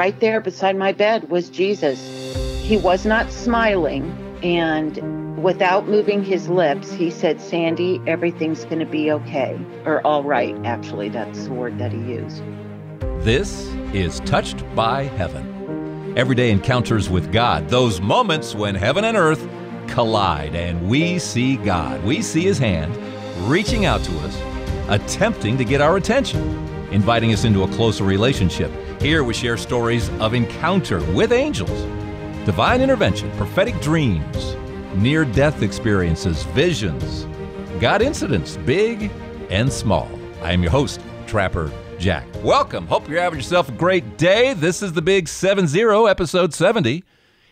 right there beside my bed was Jesus. He was not smiling, and without moving his lips, he said, "Sandy, everything's going to be okay." Or all right, actually, that's the word that he used. This is Touched by Heaven. Everyday encounters with God. Those moments when heaven and earth collide and we see God. We see his hand reaching out to us, attempting to get our attention, inviting us into a closer relationship. Here we share stories of encounter with angels, divine intervention, prophetic dreams, near-death experiences, visions, God incidents, big and small. I am your host, Trapper Jack. Welcome. Hope you're having yourself a great day. This is the Big 70, episode 70,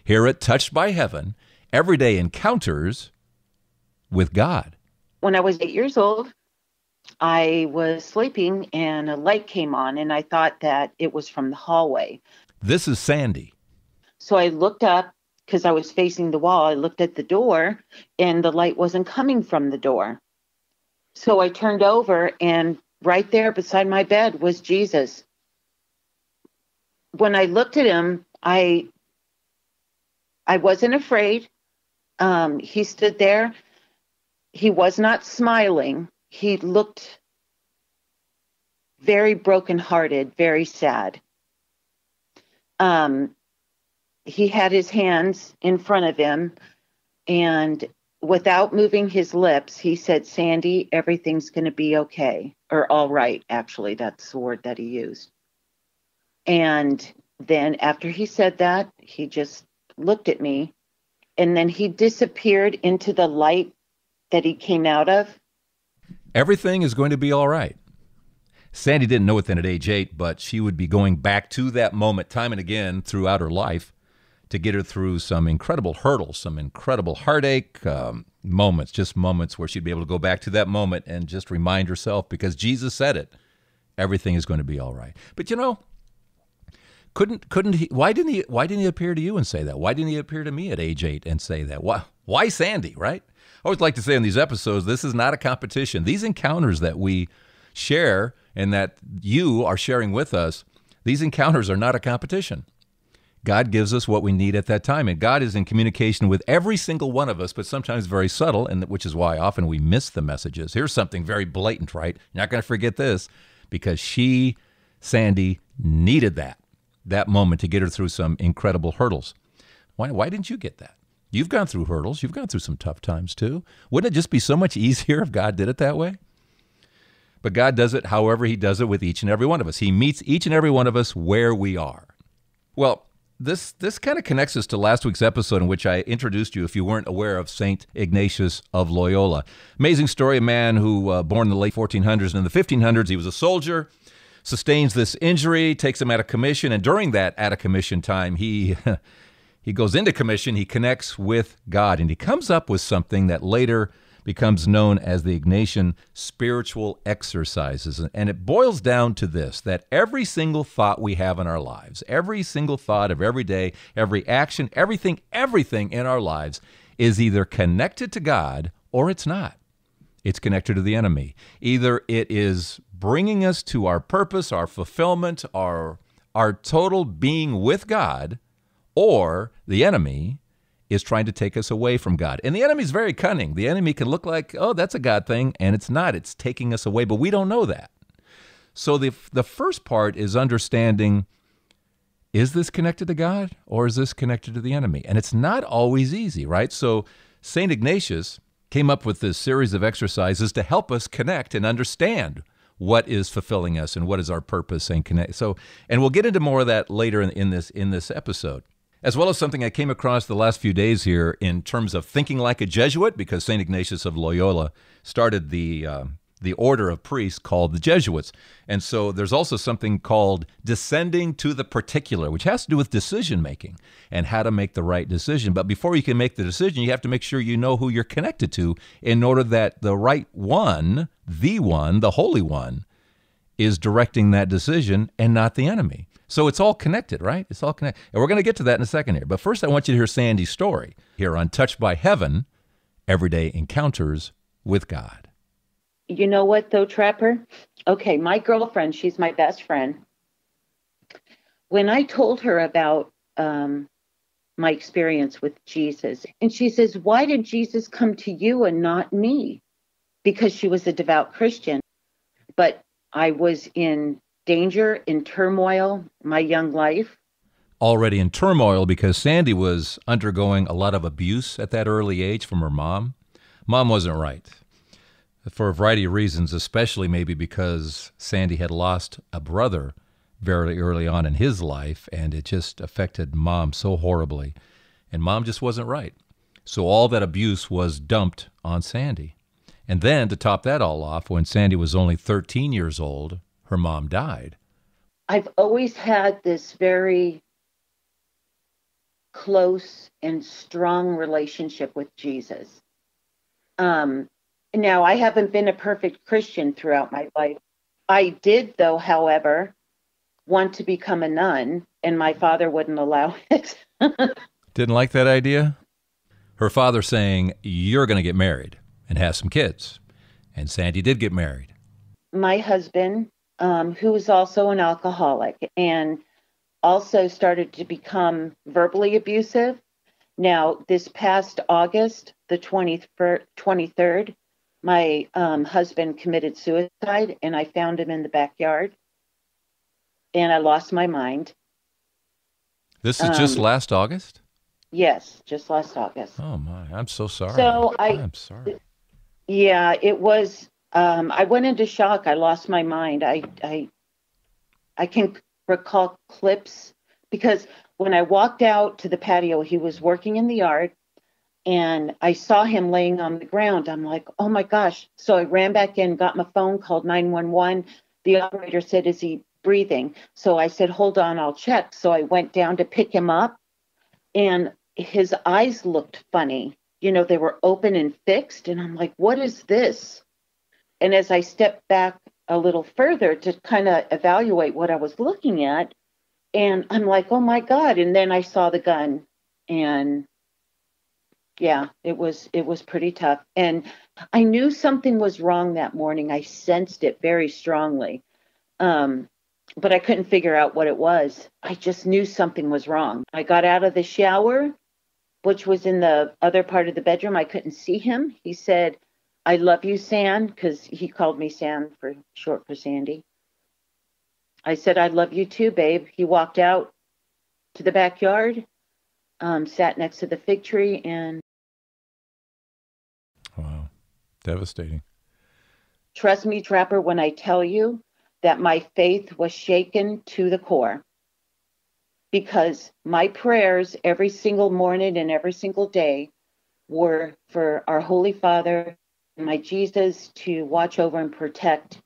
here at Touched by Heaven, Everyday Encounters with God. When I was 8 years old, I was sleeping and a light came on, and I thought that it was from the hallway. This is Sandy. So I looked up because I was facing the wall. I looked at the door and the light wasn't coming from the door. So I turned over, and right there beside my bed was Jesus. When I looked at him, I wasn't afraid. He stood there. He was not smiling. He looked very brokenhearted, very sad. He had his hands in front of him, and without moving his lips, he said, "Sandy, everything's going to be okay." Or all right, actually, that's the word that he used. And then after he said that, he just looked at me, and then he disappeared into the light that he came out of. Everything is going to be all right. Sandy didn't know it then at age 8, but she would be going back to that moment time and again throughout her life to get her through some incredible hurdles, some incredible heartache moments, just moments where she'd be able to go back to that moment and just remind herself, because Jesus said it, everything is going to be all right. But you know, couldn't he? Why didn't he appear to you and say that? Why didn't he appear to me at age 8 and say that? Why Sandy, right? I always like to say in these episodes, this is not a competition. These encounters that we share and that you are sharing with us, these encounters are not a competition. God gives us what we need at that time, and God is in communication with every single one of us, but sometimes very subtle, and which is why often we miss the messages. Here's something very blatant, right? You're not going to forget this, because Sandy, needed that moment to get her through some incredible hurdles. Why didn't you get that? You've gone through hurdles. You've gone through some tough times too. Wouldn't it just be so much easier if God did it that way? But God does it however he does it with each and every one of us. He meets each and every one of us where we are. Well, this kind of connects us to last week's episode in which I introduced you, if you weren't aware, of St. Ignatius of Loyola. Amazing story, a man who, born in the late 1400s and in the 1500s, he was a soldier, sustains this injury, takes him out of commission, and during that out of commission time, he goes into commission, he connects with God, and he comes up with something that later becomes known as the Ignatian spiritual exercises. And it boils down to this, that every single thought we have in our lives, every single thought of every day, every action, everything in our lives is either connected to God or it's not. It's connected to the enemy. Either it is bringing us to our purpose, our fulfillment, our total being with God, or the enemy is trying to take us away from God. And the enemy is very cunning. The enemy can look like, oh, that's a God thing, and it's not. It's taking us away, but we don't know that. So the first part is understanding, is this connected to God, or is this connected to the enemy? And it's not always easy, right? So St. Ignatius came up with this series of exercises to help us connect and understand what is fulfilling us and what is our purpose and connect. So, and we'll get into more of that later in this episode. As well as something I came across the last few days here in terms of thinking like a Jesuit, because St. Ignatius of Loyola started the order of priests called the Jesuits. And so there's also something called descending to the particular, which has to do with decision-making and how to make the right decision. But before you can make the decision, you have to make sure you know who you're connected to in order that the right one, the Holy One, is directing that decision and not the enemy. So it's all connected, right? It's all connected. And we're going to get to that in a second here. But first, I want you to hear Sandy's story here on Touched by Heaven, Everyday Encounters with God. You know what, though, Trapper? Okay, my girlfriend, she's my best friend. when I told her about my experience with Jesus, and she says, "Why did Jesus come to you and not me?" Because she was a devout Christian. But I was in danger, in turmoil, my young life. Already in turmoil because Sandy was undergoing a lot of abuse at that early age from her mom. Mom wasn't right for a variety of reasons, especially maybe because Sandy had lost a brother very early on in his life, and it just affected Mom so horribly. And Mom just wasn't right. So all that abuse was dumped on Sandy. And then to top that all off, when Sandy was only 13 years old, her mom died. I've always had this very close and strong relationship with Jesus. Now, I haven't been a perfect Christian throughout my life. I did, though, however, want to become a nun, and my father wouldn't allow it. Didn't like that idea? Her father saying, "You're going to get married and have some kids." And Sandy did get married. My husband, who was also an alcoholic and also started to become verbally abusive. Now, this past August, the 23rd, my husband committed suicide, and I found him in the backyard, and I lost my mind. This is just last August? Yes, just last August. Oh, my. I'm so sorry. So I'm sorry. Yeah, it was, I went into shock. I lost my mind. I can recall clips because when I walked out to the patio, he was working in the yard, and I saw him laying on the ground. I'm like, oh my gosh. So I ran back in, got my phone, called 911. The operator said, "Is he breathing?" So I said, "Hold on, I'll check." So I went down to pick him up, and his eyes looked funny. You know, they were open and fixed. And I'm like, what is this? And as I stepped back a little further to kind of evaluate what I was looking at, and I'm like, oh my God. And then I saw the gun, and yeah, it was pretty tough. And I knew something was wrong that morning. I sensed it very strongly. But I couldn't figure out what it was. I just knew something was wrong. I got out of the shower, which was in the other part of the bedroom. I couldn't see him. He said, "I love you, San," because he called me San for short for Sandy. I said, "I love you too, babe." He walked out to the backyard, sat next to the fig tree, and Wow. Devastating. trust me, Trapper, when I tell you that my faith was shaken to the core, because my prayers every single morning and every single day were for our Holy Father and my Jesus to watch over and protect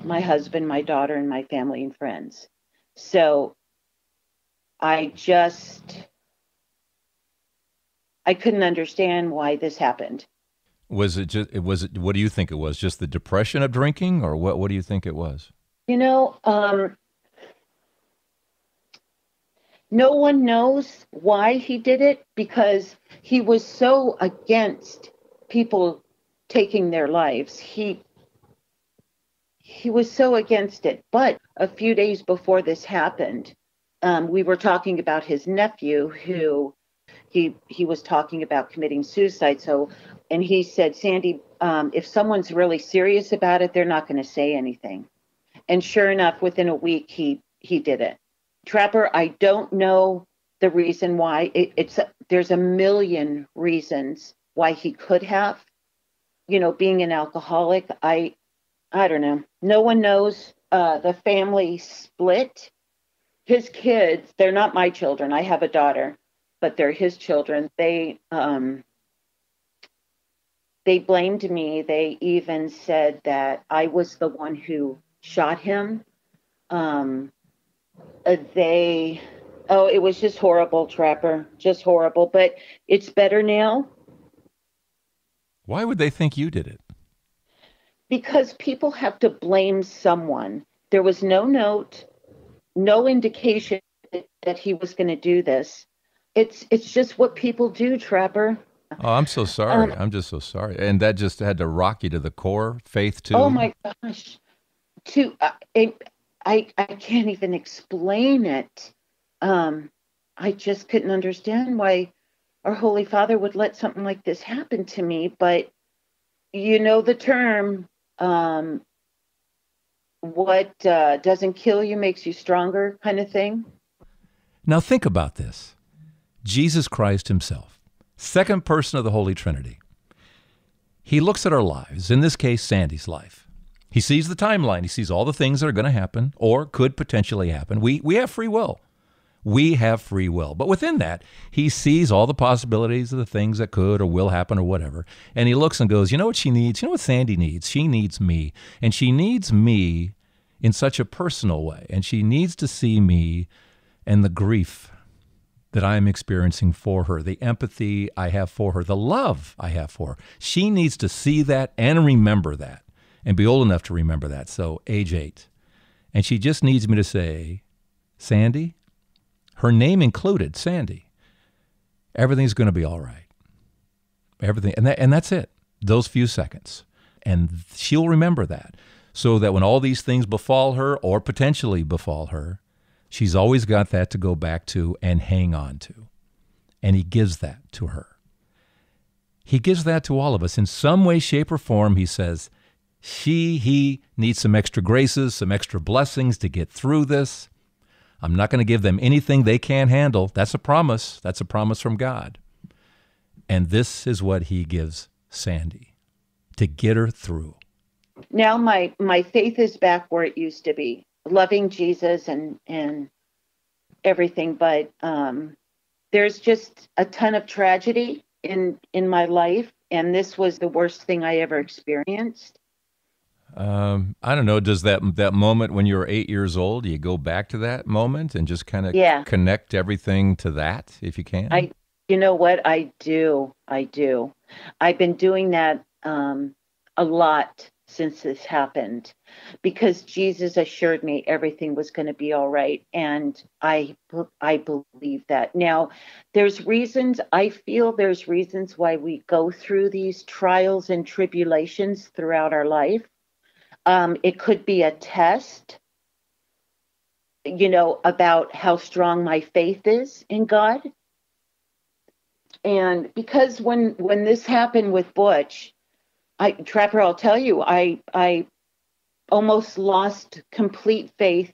my husband, my daughter, and my family and friends. So I couldn't understand why this happened. Was it what do you think it was? Just the depression of drinking, or what do you think it was? You know, no one knows why he did it, because he was so against people taking their lives. He was so against it. But a few days before this happened, we were talking about his nephew, who he was talking about committing suicide. So, and he said, "Sandy, if someone's really serious about it, they're not going to say anything." And sure enough, within a week, he did it. Trapper, I don't know the reason why. There's a million reasons why he could have. You know, being an alcoholic, I don't know. No one knows. The family split. His kids, they're not my children. I have a daughter, but they're his children. They blamed me. They even said that I was the one who shot him. It was just horrible, Trapper, just horrible. But it's better now. Why would they think you did it? Because people have to blame someone. There was no note, no indication that he was going to do this. It's just what people do, Trapper. Oh, I'm so sorry. I'm just so sorry. And that just had to rock you to the core. Faith too. Oh my gosh. I can't even explain it. I just couldn't understand why our Holy Father would let something like this happen to me. But you know the term, what doesn't kill you makes you stronger, kind of thing. Now think about this. Jesus Christ himself, second person of the Holy Trinity. He looks at our lives, in this case, Sandy's life. He sees the timeline. He sees all the things that are going to happen or could potentially happen. We have free will. We have free will. But within that, he sees all the possibilities of the things that could or will happen or whatever. And he looks and goes, you know what she needs? You know what Sandy needs? She needs me. And she needs me in such a personal way. And she needs to see me and the grief that I am experiencing for her, the empathy I have for her, the love I have for her. She needs to see that and remember that and be old enough to remember that. So age 8. And she just needs me to say, Sandy, her name included, Sandy, everything's going to be all right. Everything. And that's it. Those few seconds. And she'll remember that so that when all these things befall her or potentially befall her, she's always got that to go back to and hang on to. And he gives that to her. He gives that to all of us. In some way, shape, or form, he says, he needs some extra graces, some extra blessings to get through this. I'm not going to give them anything they can't handle. That's a promise. That's a promise from God. And this is what he gives Sandy to get her through. Now my faith is back where it used to be, loving Jesus and everything. But there's just a ton of tragedy in my life. And this was the worst thing I ever experienced. I don't know. Does that moment when you were 8 years old, you go back to that moment and just kind of connect everything to that, if you can? You know what? I do. I've been doing that a lot since this happened, because Jesus assured me everything was going to be all right, and I believe that. Now, I feel there's reasons why we go through these trials and tribulations throughout our life. It could be a test, about how strong my faith is in God. And because when this happened with Butch, Trapper, I'll tell you, I almost lost complete faith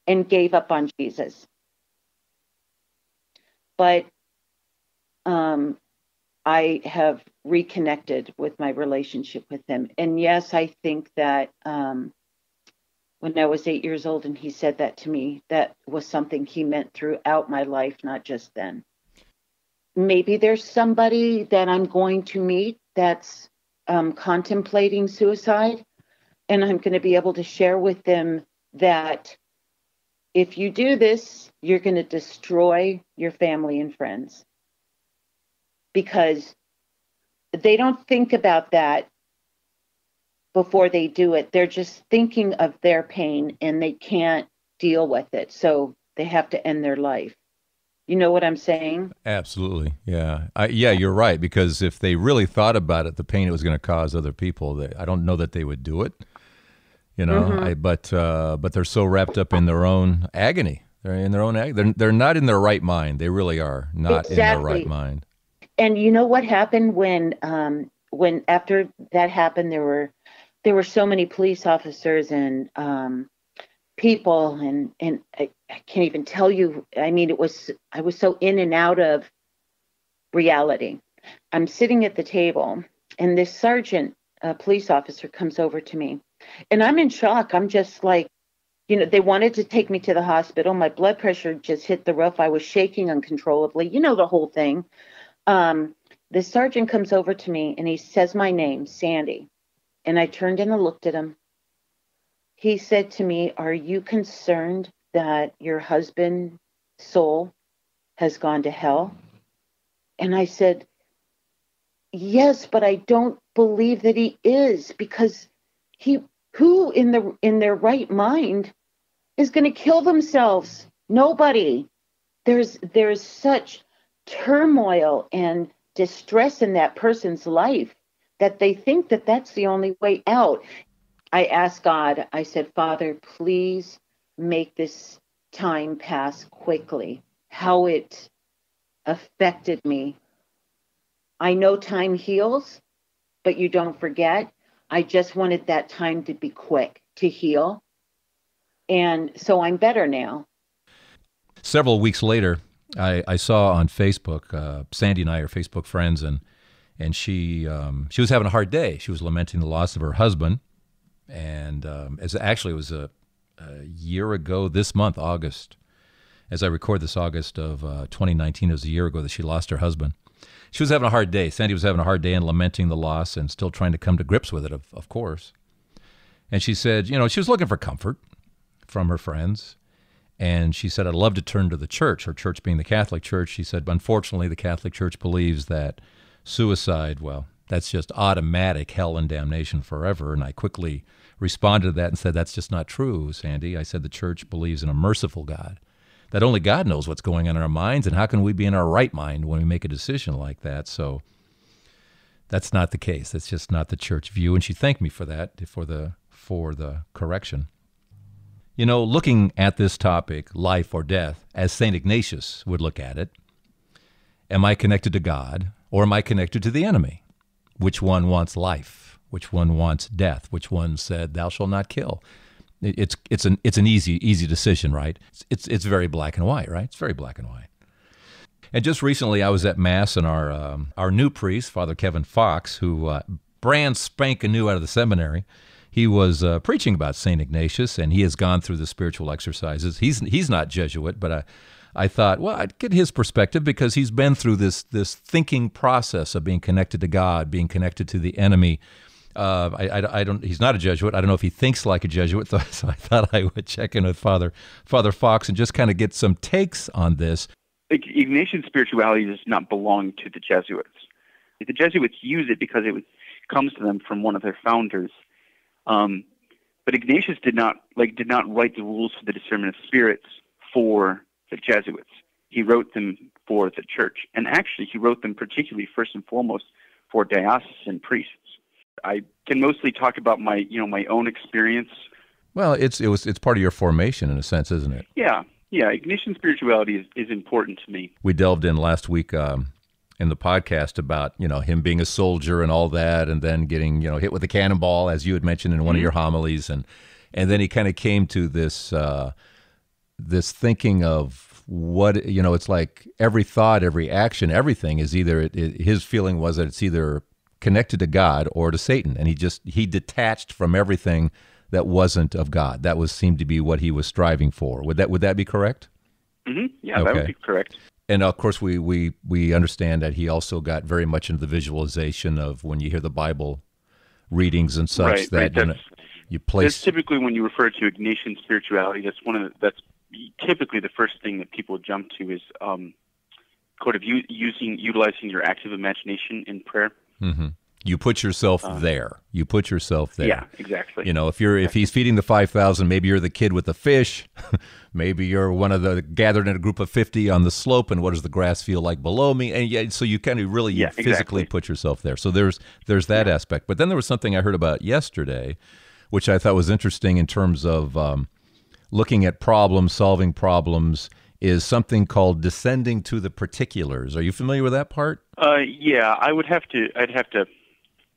and gave up on Jesus. But I have reconnected with my relationship with him. And yes, I think that when I was 8 years old and he said that to me, that was something he meant throughout my life, not just then. Maybe there's somebody that I'm going to meet that's contemplating suicide, and I'm going to be able to share with them that if you do this, you're going to destroy your family and friends, because they don't think about that before they do it. They're just thinking of their pain and they can't deal with it. So they have to end their life. You know what I'm saying? Absolutely. Yeah. You're right. Because if they really thought about it, the pain it was going to cause other people, I don't know that they would do it. Mm-hmm. But they're so wrapped up in their own agony. They're in their own agony. They're not in their right mind. They really are not in their right mind. And you know what happened when after that happened, there were so many police officers and people, and I can't even tell you. I mean, I was so in and out of reality. I'm sitting at the table, and this sergeant, a police officer, comes over to me, and I'm in shock. I'm just like, they wanted to take me to the hospital. My blood pressure just hit the roof. I was shaking uncontrollably. The whole thing. The sergeant comes over to me and he says my name, Sandy. And I turned and I looked at him. He said to me, "Are you concerned that your husband's soul has gone to hell?" And I said, "Yes, but I don't believe that he is, because who in their right mind is going to kill themselves? Nobody. There's such turmoil and distress in that person's life that they think that that's the only way out." I asked God, I said, Father, please make this time pass quickly. How it affected me. I know time heals, but you don't forget. I just wanted that time to be quick, to heal. And so I'm better now. Several weeks later, I saw on Facebook, Sandy and I are Facebook friends, and she was having a hard day. She was lamenting the loss of her husband. And it was a year ago this month, August. As I record this, August of 2019, it was a year ago that she lost her husband. She was having a hard day. Sandy was having a hard day and lamenting the loss and still trying to come to grips with it, of course. And she said, she was looking for comfort from her friends. And she said, I'd love to turn to the church, her church being the Catholic Church. She said, but unfortunately, the Catholic Church believes that suicide, well, that's just automatic hell and damnation forever. And I quickly responded to that and said, that's just not true, Sandy. I said, the church believes in a merciful God, that only God knows what's going on in our minds, and how can we be in our right mind when we make a decision like that? So that's not the case. That's just not the church view. And she thanked me for that, for the correction. Looking at this topic, life or death, as St. Ignatius would look at it, am I connected to God or am I connected to the enemy? Which one wants life? Which one wants death? Which one said, thou shalt not kill? It's an easy decision, right? It's very black and white, right? It's very black and white. And just recently, I was at Mass, and our new priest, Father Kevin Fox, who brand spanking new out of the seminary, he was preaching about St. Ignatius, and he has gone through the spiritual exercises. He's not Jesuit, but I thought, well, I'd get his perspective because he's been through this thinking process of being connected to God, being connected to the enemy. He's not a Jesuit. I don't know if he thinks like a Jesuit, so I thought I would check in with Father Fox and just kind of get some takes on this. Ignatian spirituality does not belong to the Jesuits. The Jesuits use it because it comes to them from one of their founders. But Ignatius did not write the rules for the discernment of spirits for the Jesuits. He wrote them for the church, and actually he wrote them particularly first and foremost for diocesan priests. I can mostly talk about my own experience. Well, it's part of your formation in a sense, isn't it? Yeah. Ignatian spirituality is important to me. We delved in last week in the podcast about him being a soldier and all that, and then getting hit with a cannonball, as you had mentioned in one of your homilies, and then he kind of came to this thinking of what it's like every thought, every action, everything is either his feeling was that it's either connected to God or to Satan, and he detached from everything that wasn't of God. That seemed to be what he was striving for. Would that be correct? Mm-hmm. Yeah, okay. That would be correct. And of course, we understand that he also got very much into the visualization of when you hear the Bible readings and such, right. You place. That's typically when you refer to Ignatian spirituality. That's typically the first thing that people jump to is utilizing your active imagination in prayer. Mm-hmm. You put yourself there. You put yourself there. Yeah, exactly. If he's feeding the 5,000, maybe you're the kid with the fish. Maybe you're one of the gathered in a group of 50 on the slope, and what does the grass feel like below me? And so you kind of really physically put yourself there. So there's that aspect. But then there was something I heard about yesterday, which I thought was interesting in terms of looking at problems, solving problems, is something called descending to the particulars. Are you familiar with that part? Yeah, I'd have to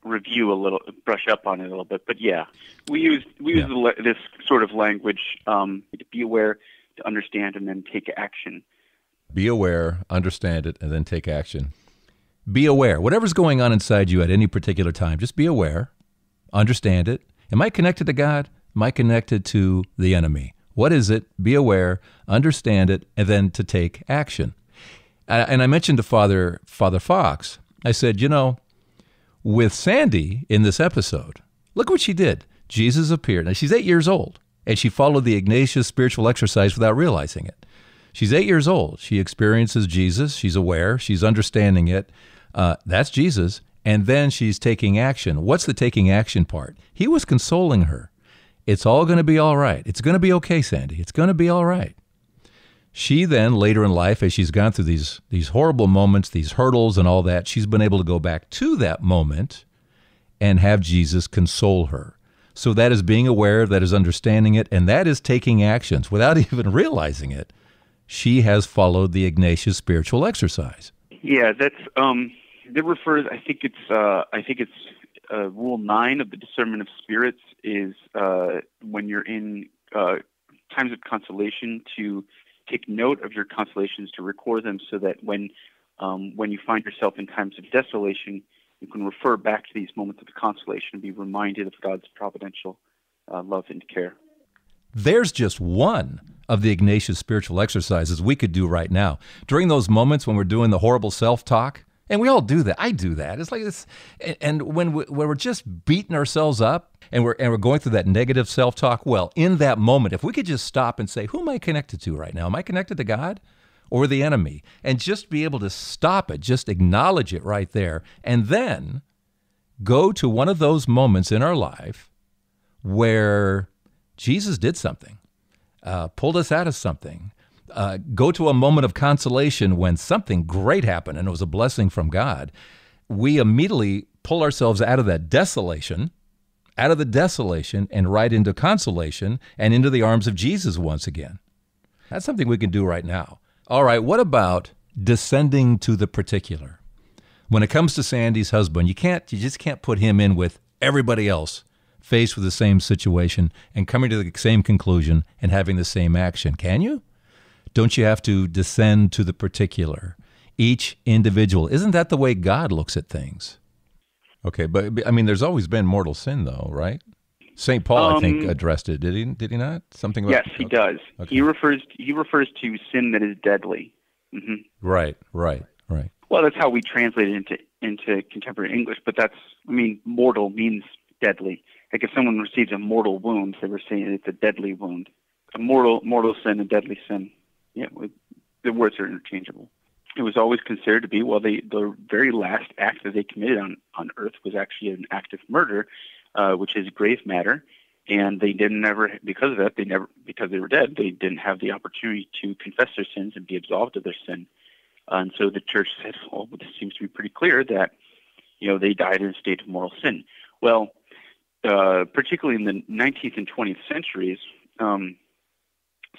review a little, brush up on it a little bit, but yeah, we use this sort of language to be aware, to understand, and then take action. Be aware, understand it, and then take action. Be aware. Whatever's going on inside you at any particular time, just be aware, understand it. Am I connected to God? Am I connected to the enemy? What is it? Be aware, understand it, and then to take action. And I mentioned to Father Fox, I said, with Sandy in this episode, look what she did. Jesus appeared. Now, she's 8 years old, and she followed the Ignatius spiritual exercise without realizing it. She's 8 years old. She experiences Jesus. She's aware. She's understanding it. That's Jesus. And then she's taking action. What's the taking action part? He was consoling her. It's all going to be all right. It's going to be okay, Sandy. It's going to be all right. She then, later in life, as she's gone through these horrible moments, these hurdles and all that, she's been able to go back to that moment and have Jesus console her. So that is being aware, that is understanding it, and that is taking actions without even realizing it. She has followed the Ignatius spiritual exercise. Yeah, that refers. I think it's Rule 9 of the Discernment of Spirits is when you're in times of consolation to take note of your consolations, to record them, so that when you find yourself in times of desolation, you can refer back to these moments of consolation and be reminded of God's providential love and care. There's just one of the Ignatius spiritual exercises we could do right now. During those moments when we're doing the horrible self-talk, and we all do that. I do that. It's like this, and when we're just beating ourselves up and we're going through that negative self-talk, well, in that moment, if we could just stop and say, who am I connected to right now? Am I connected to God or the enemy? And just be able to stop it, just acknowledge it right there, and then go to one of those moments in our life where Jesus did something, pulled us out of something. Go to a moment of consolation when something great happened and it was a blessing from God. We immediately pull ourselves out of that desolation, and right into consolation and into the arms of Jesus once again. That's something we can do right now. All right, what about descending to the particular? When it comes to Sandy's husband, you just can't put him in with everybody else faced with the same situation and coming to the same conclusion and having the same action, can you? Don't you have to descend to the particular, each individual? Isn't that the way God looks at things? Okay, but I mean, there's always been mortal sin, though, right? St. Paul, I think, addressed it. Did he not? Something about, yes, he does. Okay. He refers to sin that is deadly. Mm-hmm. Right. Well, that's how we translate it into contemporary English. But mortal means deadly. Like if someone receives a mortal wound, they were saying it's a deadly wound. A mortal sin, a deadly sin. Yeah, the words are interchangeable. It was always considered to be, the very last act that they committed on earth was actually an act of murder, which is grave matter, and they because they were dead, they didn't have the opportunity to confess their sins and be absolved of their sin. And so the church said, well, this seems to be pretty clear that, they died in a state of mortal sin. Well, particularly in the 19th and 20th centuries,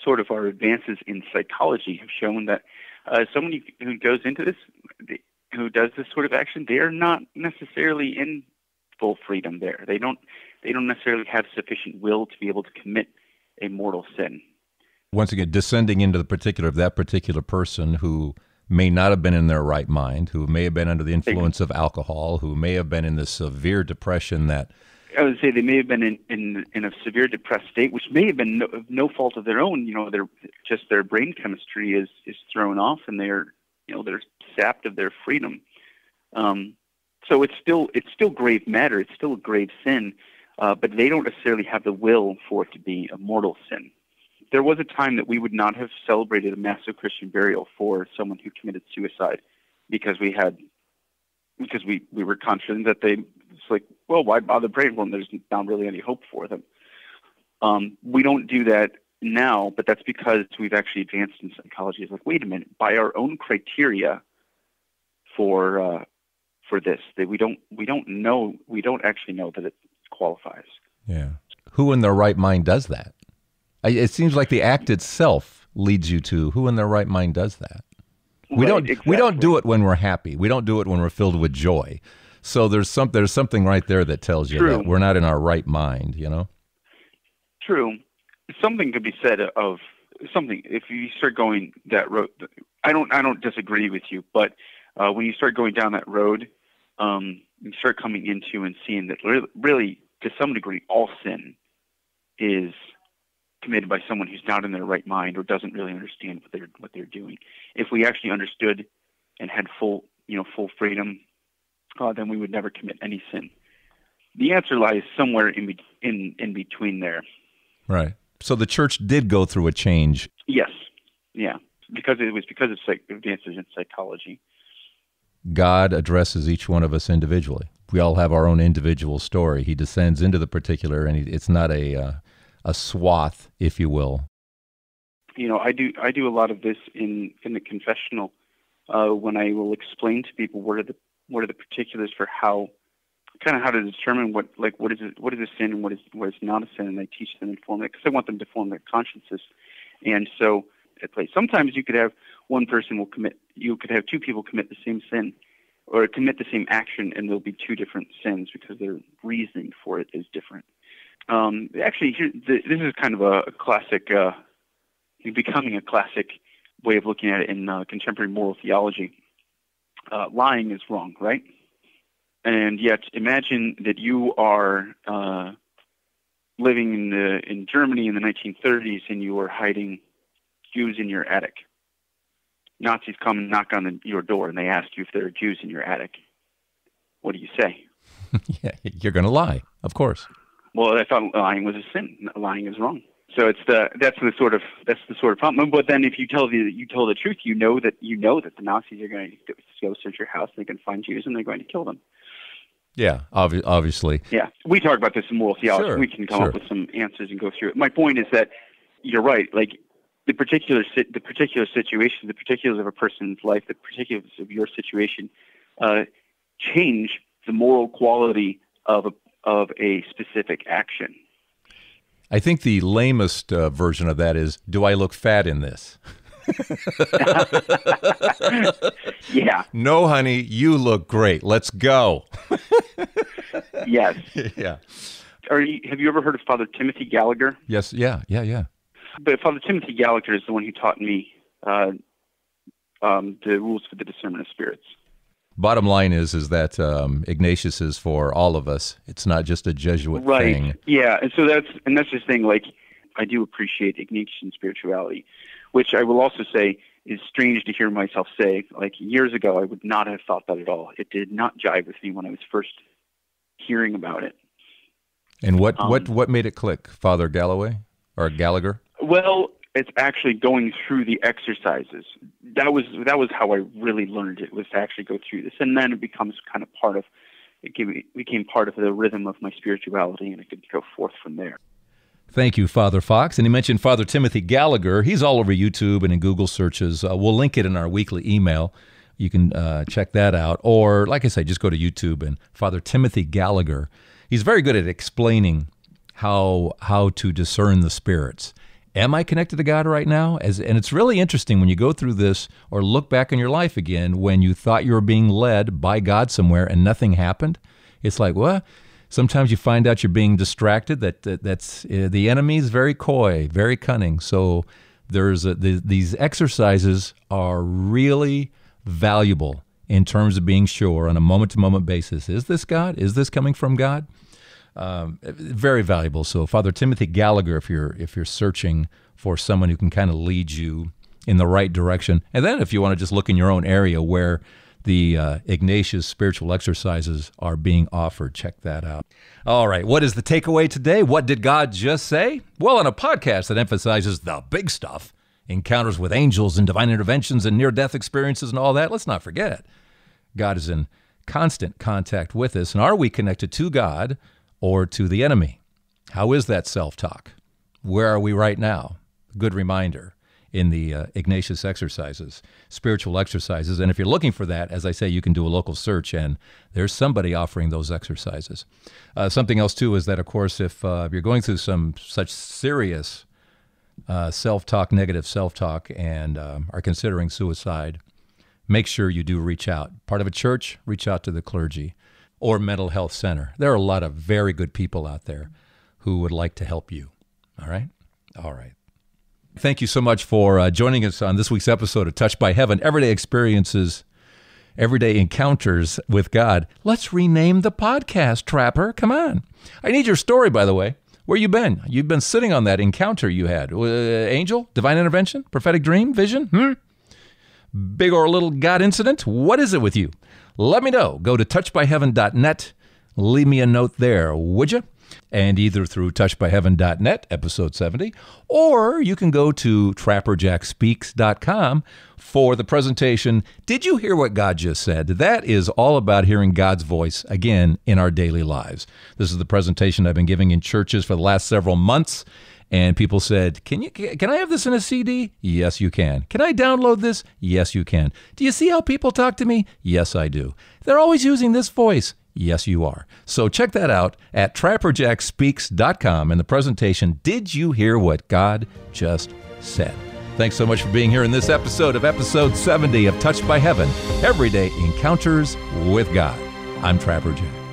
sort of our advances in psychology have shown that someone who goes into this, who does this sort of action, they are not necessarily in full freedom there. They don't necessarily have sufficient will to be able to commit a mortal sin. Once again, descending into the particular of that particular person who may not have been in their right mind, who may have been under the influence of alcohol, who may have been in this severe depression that... I would say they may have been in a severe depressed state, which may have been no fault of their own. Their brain chemistry is thrown off, and they're sapped of their freedom. So it's still grave matter. It's still a grave sin, but they don't necessarily have the will for it to be a mortal sin. There was a time that we would not have celebrated a massive Christian burial for someone who committed suicide because we were confident that it's like, well, why bother praying for them? There's not really any hope for them. We don't do that now, but that's because we've actually advanced in psychology. It's like, wait a minute, by our own criteria for this, that we don't actually know that it qualifies. Yeah. Who in their right mind does that? It seems like the act itself leads you to who in their right mind does that. We don't do it when we're happy. We don't do it when we're filled with joy. So there's something right there that tells you that we're not in our right mind, True. Something could be said of something if you start going that road. I don't disagree with you, but when you start going down that road, you start coming into and seeing that really, to some degree, all sin is committed by someone who's not in their right mind or doesn't really understand what they're doing. If we actually understood and had full freedom, then we would never commit any sin. The answer lies somewhere in between there. Right. So the church did go through a change. Yes. Yeah. Because of advances in psychology. God addresses each one of us individually. We all have our own individual story. He descends into the particular, and it's not a swath, if you will. I do a lot of this in the confessional when I will explain to people what are the particulars for how kind of how to determine what is a sin and what is not a sin, and I teach them and form it because I want them to form their consciences. And so sometimes you could have you could have two people commit the same sin or commit the same action, and there'll be two different sins because their reasoning for it is different. Actually, this is kind of a classic, becoming a classic way of looking at it in contemporary moral theology. Lying is wrong, right? And yet, imagine that you are living in Germany in the 1930s, and you are hiding Jews in your attic. Nazis come and knock on your door, and they ask you if there are Jews in your attic. What do you say? Yeah, you're going to lie, of course. Well, I thought lying was a sin. Lying is wrong. So that's the sort of problem. But then, if you tell the truth, you know that the Nazis are going to go search your house. They can find Jews, and they're going to kill them. Yeah, obviously. Yeah, we talk about this in moral theology. Sure, we can come up with some answers and go through it. My point is that you're right. Like the particular situation, the particulars of a person's life, the particulars of your situation, change the moral quality of a specific action. I think the lamest version of that is, do I look fat in this? Yeah. No, honey, you look great. Let's go. Yes. Yeah. Have you ever heard of Father Timothy Gallagher? Yes. Yeah. But Father Timothy Gallagher is the one who taught me the rules for the discernment of spirits. Bottom line is that Ignatius is for all of us. It's not just a Jesuit thing. Right. Yeah. And so that's the thing. Like, I do appreciate Ignatian spirituality, which I will also say is strange to hear myself say. Like years ago, I would not have thought that at all. It did not jive with me when I was first hearing about it. And what made it click, Father Galloway or Gallagher? Well, it's actually going through the exercises. That was how I really learned it, was to actually go through this. And then it becomes kind of became part of the rhythm of my spirituality, and it could go forth from there. Thank you, Father Fox. And he mentioned Father Timothy Gallagher. He's all over YouTube and in Google searches. We'll link it in our weekly email. You can check that out. Or, like I said, just go to YouTube and Father Timothy Gallagher. He's very good at explaining how to discern the spirits. Am I connected to God right now? And it's really interesting when you go through this or look back in your life again when you thought you were being led by God somewhere and nothing happened. It's like, what? Sometimes you find out you're being distracted. That's the enemy is very coy, very cunning. So these exercises are really valuable in terms of being sure on a moment-to-moment basis. Is this God? Is this coming from God? Very valuable. So Father Timothy Gallagher, if you're searching for someone who can kind of lead you in the right direction, and then if you want to just look in your own area where the Ignatius spiritual exercises are being offered, check that out. All right, what is the takeaway today? What did God just say? Well, on a podcast that emphasizes the big stuff, encounters with angels and divine interventions and near-death experiences and all that, let's not forget, God is in constant contact with us. And are we connected to God or to the enemy? How is that self-talk? Where are we right now? Good reminder in the Ignatius exercises, spiritual exercises. And if you're looking for that, as I say, you can do a local search, and there's somebody offering those exercises. Something else, too, is that, of course, if you're going through some such serious self-talk, negative self-talk, and are considering suicide, make sure you do reach out. Part of a church, reach out to the clergy or mental health center. There are a lot of very good people out there who would like to help you. All right? All right. Thank you so much for joining us on this week's episode of Touched by Heaven, Everyday Experiences, Everyday Encounters with God. Let's rename the podcast, Trapper. Come on. I need your story, by the way. Where you been? You've been sitting on that encounter you had. Angel? Divine intervention? Prophetic dream? Vision? Big or little God incident? What is it with you? Let me know. Go to touchedbyheaven.net. Leave me a note there, would you? And either through touchedbyheaven.net, episode 70, or you can go to trapperjackspeaks.com for the presentation, Did You Hear What God Just Said? That is all about hearing God's voice again in our daily lives. This is the presentation I've been giving in churches for the last several months. And people said, can I have this in a CD? Yes, you can. Can I download this? Yes, you can. Do you see how people talk to me? Yes, I do. They're always using this voice. Yes, you are. So check that out at trapperjackspeaks.com in the presentation, Did You Hear What God Just Said? Thanks so much for being here in this episode of episode 70 of Touched by Heaven, Everyday Encounters with God. I'm Trapper Jack.